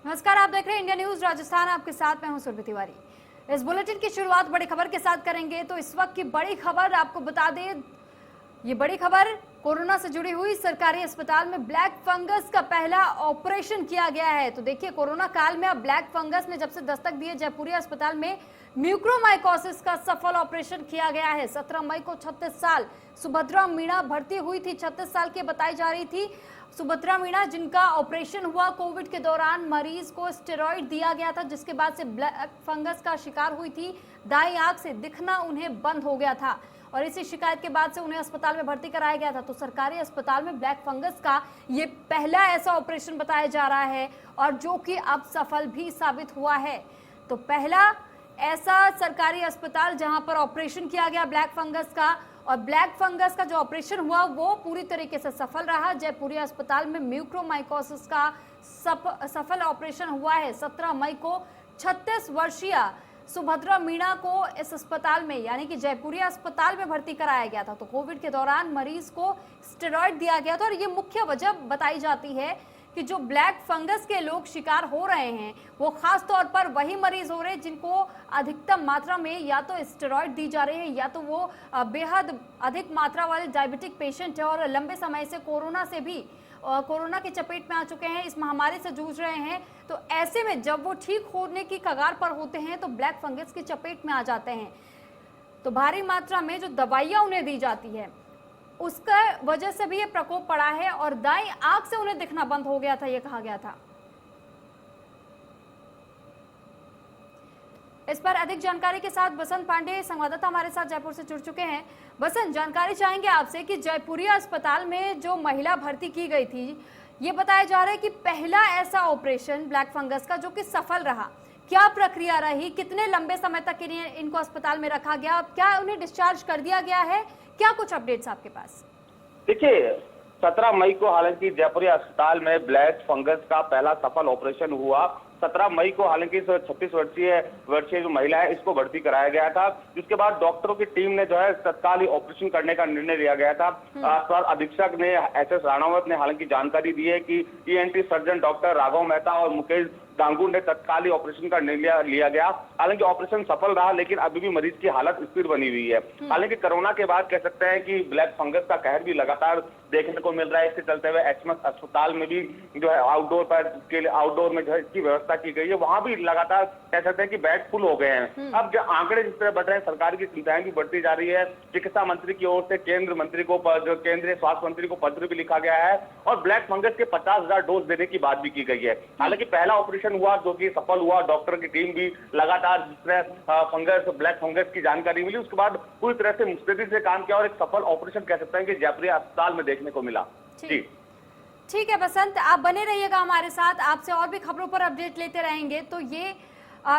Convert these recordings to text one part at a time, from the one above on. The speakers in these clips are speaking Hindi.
नमस्कार, आप देख रहे हैं इंडिया न्यूज राजस्थान। आपके साथ मैं हूं सुरभि तिवारी। इस बुलेटिन की शुरुआत बड़ी खबर के साथ करेंगे। तो इस वक्त की बड़ी खबर आपको बता दें, ये बड़ी खबर कोरोना से जुड़ी हुई। सरकारी अस्पताल में ब्लैक फंगस का पहला ऑपरेशन किया गया है। तो देखिए, कोरोना काल में अब ब्लैक फंगस ने जब से दस्तक दी है, जयपुरी अस्पताल में म्यूक्रोमाइकोसिस का सफल ऑपरेशन किया गया है। 17 मई को 36 साल सुभद्रा मीणा भर्ती हुई थी। 36 साल की बताई जा रही थी सुभद्रा मीणा, जिनका ऑपरेशन हुआ कोविड के दौरान। मरीज को स्टेरॉइड दिया गया था, जिसके बाद से ब्लैक फंगस का शिकार हुई थी। दाईं आंख से दिखना उन्हें बंद हो गया था और इसी शिकायत के बाद से उन्हें अस्पताल में भर्ती कराया गया था। तो सरकारी अस्पताल में ब्लैक फंगस का ये पहला ऐसा ऑपरेशन बताया जा रहा है और जो कि अब सफल भी साबित हुआ है। तो पहला ऐसा सरकारी अस्पताल जहां पर ऑपरेशन किया गया ब्लैक फंगस का, और ब्लैक फंगस का जो ऑपरेशन हुआ वो पूरी तरीके से सफल रहा। जयपुरी अस्पताल में म्यूक्रोमाइकोसिस का सफल ऑपरेशन हुआ है। 17 मई को 36 वर्षीय सुभद्रा मीणा को इस अस्पताल में यानी कि जयपुरी अस्पताल में भर्ती कराया गया था। तो कोविड के दौरान मरीज को स्टेरॉइड दिया गया था और ये मुख्य वजह बताई जाती है कि जो ब्लैक फंगस के लोग शिकार हो रहे हैं वो खास तौर पर वही मरीज हो रहे हैं जिनको अधिकतम मात्रा में या तो स्टेरॉइड दी जा रही है या तो वो बेहद अधिक मात्रा वाले डायबिटिक पेशेंट है और लंबे समय से कोरोना की चपेट में आ चुके हैं, इस महामारी से जूझ रहे हैं। तो ऐसे में जब वो ठीक होने की कगार पर होते हैं तो ब्लैक फंगस की चपेट में आ जाते हैं। तो भारी मात्रा में जो दवाइयां उन्हें दी जाती है उसका वजह से भी ये प्रकोप पड़ा है और दाईं आंख से उन्हें दिखना बंद हो गया था, ये कहा गया था। इस पर अधिक जानकारी के साथ बसंत पांडे संवाददाता हमारे साथ जयपुर से जुड़ चुके हैं। बसंत, जानकारी चाहेंगे आपसे कि जयपुरी अस्पताल में जो महिला भर्ती की गई थी, ये बताया जा रहा है कि पहला ऐसा ऑपरेशन ब्लैक फंगस का जो कि सफल रहा। क्या प्रक्रिया रही, कितने लंबे समय तक इनको अस्पताल में रखा गया, क्या उन्हें डिस्चार्ज कर दिया गया है, क्या कुछ अपडेट्स आपके पास? देखिए, 17 मई को हालांकि जयपुरी अस्पताल में ब्लैक फंगस का पहला सफल ऑपरेशन हुआ। 17 मई को हालांकि 36 वर्षीय जो महिला है इसको भर्ती कराया गया था, जिसके बाद डॉक्टरों की टीम ने जो है तत्काल ऑपरेशन करने का निर्णय लिया गया था। अस्पताल अधीक्षक ने एसएस राणावत ने हालांकि जानकारी दी है कि ENT surgeon doctor Raghav Mehta और मुकेश गांगुर ने तत्काल ऑपरेशन का निर्णय लिया गया। हालांकि ऑपरेशन सफल रहा, लेकिन अभी भी मरीज की हालत स्थिर बनी हुई है। हालांकि कोरोना के बाद कह सकते हैं कि ब्लैक फंगस का कहर भी लगातार देखने को मिल रहा है। इसके चलते हुए एचएमएस अस्पताल में भी जो है आउटडोर में जो है इसकी व्यवस्था की गई है। वहां भी लगातार कह सकते हैं कि बेड फुल हो गए हैं। अब जो आंकड़े जिस तरह बढ़ रहे हैं, सरकार की चिंताएं भी बढ़ती जा रही है। चिकित्सा मंत्री की ओर से केंद्रीय स्वास्थ्य मंत्री को पत्र भी लिखा गया है और ब्लैक फंगस के 50,000 डोज देने की बात भी की गई है। हालांकि पहला ऑपरेशन हुआ जो कि सफल हुआ। डॉक्टर की टीम भी लगातार जिस तरह ब्लैक फंगस की जानकारी मिली उसके बाद पूरी तरह से मुस्तैदी से काम किया और एक सफल ऑपरेशन कह सकते हैं कि जयपुरी अस्पताल में देखने को मिला। जी ठीक है बसंत, आप बने रहिएगा हमारे साथ, आपसे और भी खबरों पर अपडेट लेते रहेंगे। तो ये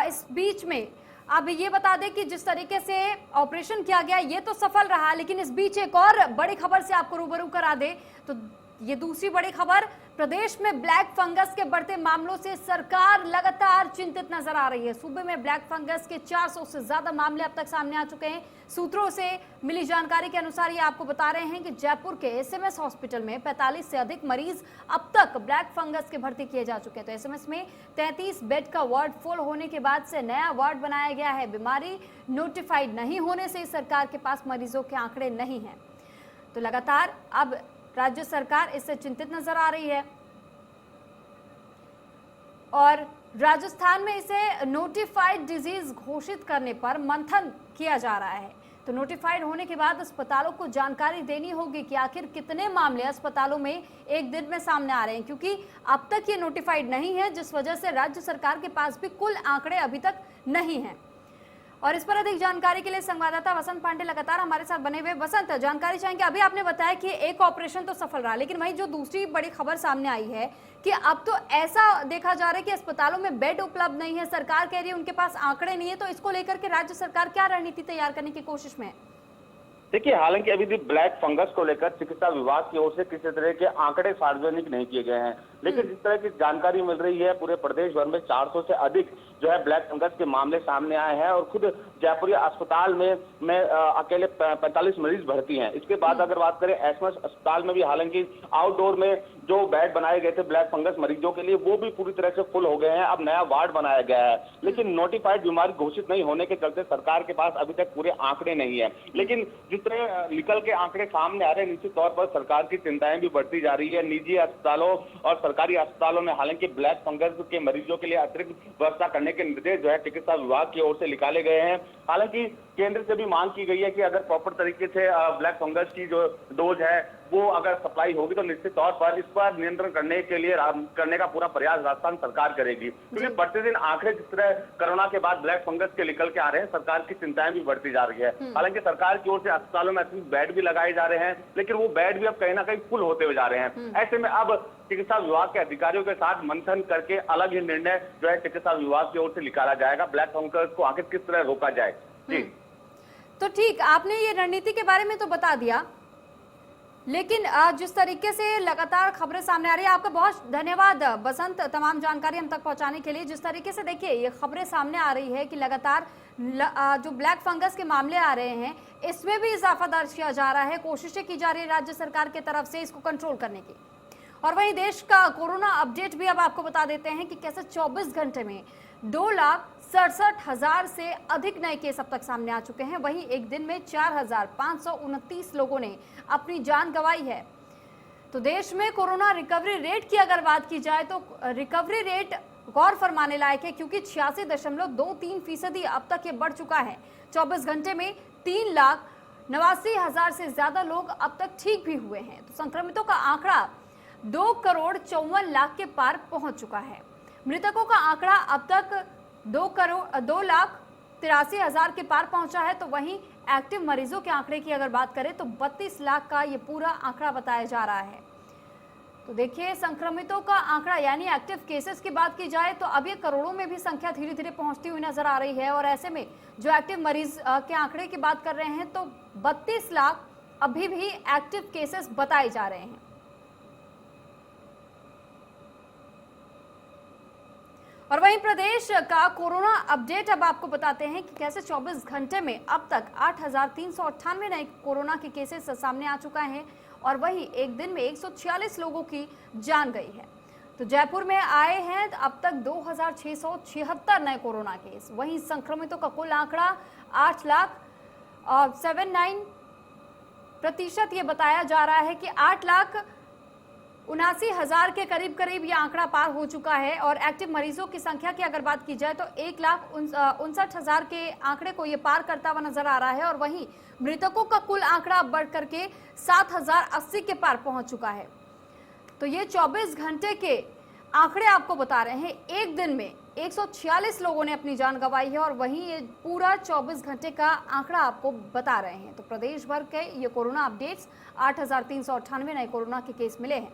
इस बीच में अब ये बता दें कि जिस तरीके से ऑपरेशन किया गया ये तो सफल रहा, लेकिन इस बीच एक और बड़ी खबर से आपको रूबरू करा दे। तो ये दूसरी बड़ी खबर, प्रदेश में ब्लैक फंगस के बढ़ते मामलों से सरकार लगातार चिंतित नजर आ रही है। सूबे में ब्लैक फंगस के 400 से ज्यादा मामले अब तक सामने आ चुके हैं। सूत्रों से मिली जानकारी के अनुसार ये आपको बता रहे हैं कि जयपुर के एसएमएस हॉस्पिटल में 45 से अधिक मरीज अब तक ब्लैक फंगस के भर्ती किए जा चुके हैं। तो एसएमएस में 33 बेड का वार्ड फुल होने के बाद से नया वार्ड बनाया गया है। बीमारी नोटिफाइड नहीं होने से सरकार के पास मरीजों के आंकड़े नहीं है। तो लगातार अब राज्य सरकार इससे चिंतित नजर आ रही है और राजस्थान में इसे नोटिफाइड डिजीज घोषित करने पर मंथन किया जा रहा है। तो नोटिफाइड होने के बाद अस्पतालों को जानकारी देनी होगी कि आखिर कितने मामले अस्पतालों में एक दिन में सामने आ रहे हैं, क्योंकि अब तक ये नोटिफाइड नहीं है, जिस वजह से राज्य सरकार के पास भी कुल आंकड़े अभी तक नहीं हैं। और इस पर अधिक जानकारी के लिए संवाददाता बसंत पांडे लगातार हमारे साथ बने हुए। बसंत, जानकारी चाहेंगे, अभी आपने बताया कि एक ऑपरेशन तो सफल रहा, लेकिन वहीं जो दूसरी बड़ी खबर सामने आई है कि अब तो ऐसा देखा जा रहा है कि अस्पतालों में बेड उपलब्ध नहीं है, सरकार कह रही है उनके पास आंकड़े नहीं है। तो इसको लेकर के राज्य सरकार क्या रणनीति तैयार करने की कोशिश में है? देखिए, हालांकि अभी भी ब्लैक फंगस को लेकर चिकित्सा विभाग की ओर से किसी तरह के आंकड़े सार्वजनिक नहीं किए गए हैं, लेकिन जिस तरह की जानकारी मिल रही है, पूरे प्रदेश भर में 400 से अधिक जो है ब्लैक फंगस के मामले सामने आए हैं और खुद जयपुर अस्पताल में अकेले 45 मरीज भर्ती हैं। इसके बाद अगर बात करें एसएमएस अस्पताल में भी हालांकि आउटडोर में जो बेड बनाए गए थे ब्लैक फंगस मरीजों के लिए, वो भी पूरी तरह से फुल हो गए हैं। अब नया वार्ड बनाया गया है, लेकिन नोटिफाइड बीमारी घोषित नहीं होने के चलते सरकार के पास अभी तक पूरे आंकड़े नहीं है। लेकिन जिस तरह निकल के आंकड़े सामने आ रहे हैं, निश्चित तौर पर सरकार की चिंताएं भी बढ़ती जा रही है। निजी अस्पतालों और सरकारी अस्पतालों में हालांकि ब्लैक फंगस के मरीजों के लिए अतिरिक्त व्यवस्था करने के निर्देश जो है चिकित्सा विभाग की ओर से निकाले गए हैं। हालांकि केंद्र से भी मांग की गई है कि अगर प्रॉपर तरीके से ब्लैक फंगस की जो डोज है वो अगर सप्लाई होगी तो निश्चित तौर पर इस पर नियंत्रण करने का पूरा प्रयास राजस्थान सरकार करेगी, क्योंकि बढ़ते दिन आंकड़े जिस तरह कोरोना के बाद ब्लैक फंगस के निकल के आ रहे हैं, सरकार की चिंताएं भी बढ़ती जा रही है। हालांकि सरकार की ओर से अस्पतालों में अतिरिक्त बेड भी लगाए जा रहे हैं, लेकिन वो बेड भी अब कहीं ना कहीं फुल होते हुए जा रहे हैं। ऐसे में अब चिकित्सा विभाग के अधिकारियों के साथ मंथन करके अलग ही निर्णय जो है चिकित्सा विभाग की ओर से निकाला जाएगा, ब्लैक फंगस को आखिर किस तरह रोका जाए। जी तो ठीक, आपने ये रणनीति के बारे में तो बता दिया, लेकिन जिस तरीके से लगातार खबरें सामने आ रही है, आपका बहुत धन्यवाद बसंत तमाम जानकारी हम तक पहुंचाने के लिए। जिस तरीके से देखिए ये खबरें सामने आ रही है कि लगातार जो ब्लैक फंगस के मामले आ रहे हैं, इसमें भी इजाफा दर्ज किया जा रहा है। कोशिशें की जा रही है राज्य सरकार की तरफ से इसको कंट्रोल करने की। और वहीं देश का कोरोना अपडेट भी अब आपको बता देते हैं कि कैसे 24 घंटे में 2,67,000 से अधिक नए केस अब तक सामने आ चुके हैं। वहीं एक दिन में 4,529 लोगों ने अपनी जान गंवाई है। तो देश में कोरोना रिकवरी रेट की अगर बात की जाए तो रिकवरी रेट गौर फरमाने लायक है, क्योंकि 86.23% अब तक ये बढ़ चुका है। 24 घंटे में 3,89,000 से ज्यादा लोग अब तक ठीक भी हुए हैं। तो संक्रमितों का आंकड़ा 2,54,00,000 के पार पहुंच चुका है। मृतकों का आंकड़ा अब तक 2,83,000 के पार पहुंचा है। तो वहीं एक्टिव मरीजों के आंकड़े की अगर बात करें तो 32 लाख का ये पूरा आंकड़ा बताया जा रहा है। तो देखिए संक्रमितों का आंकड़ा यानी एक्टिव केसेस की बात की जाए तो अब ये करोड़ों में भी संख्या धीरे धीरे पहुंचती हुई नजर आ रही है। और ऐसे में जो एक्टिव मरीज के आंकड़े की बात कर रहे हैं तो 32 लाख अभी भी एक्टिव केसेस बताए जा रहे हैं। और वहीं प्रदेश का कोरोना अपडेट अब आपको बताते हैं कि कैसे 24 घंटे में अब तक 8,398 नए कोरोना के केसेस सामने आ चुका है और वहीं एक दिन में 146 लोगों की जान गई है। तो जयपुर में आए हैं अब तक 2,676 नए कोरोना केस। वहीं संक्रमितों का कुल आंकड़ा 8,79% ये बताया जा रहा है कि 8,79,000 के करीब ये आंकड़ा पार हो चुका है। और एक्टिव मरीजों की संख्या की अगर बात की जाए तो 1,59,000 के आंकड़े को ये पार करता हुआ नजर आ रहा है। और वहीं मृतकों का कुल आंकड़ा बढ़ करके 7,080 के पार पहुंच चुका है। तो ये 24 घंटे के आंकड़े आपको बता रहे हैं। एक दिन में 146 लोगों ने अपनी जान गंवाई है और वहीं ये पूरा 24 घंटे का आंकड़ा आपको बता रहे हैं। तो प्रदेश भर के ये कोरोना अपडेट्स 8,398 नए कोरोना के केस मिले हैं।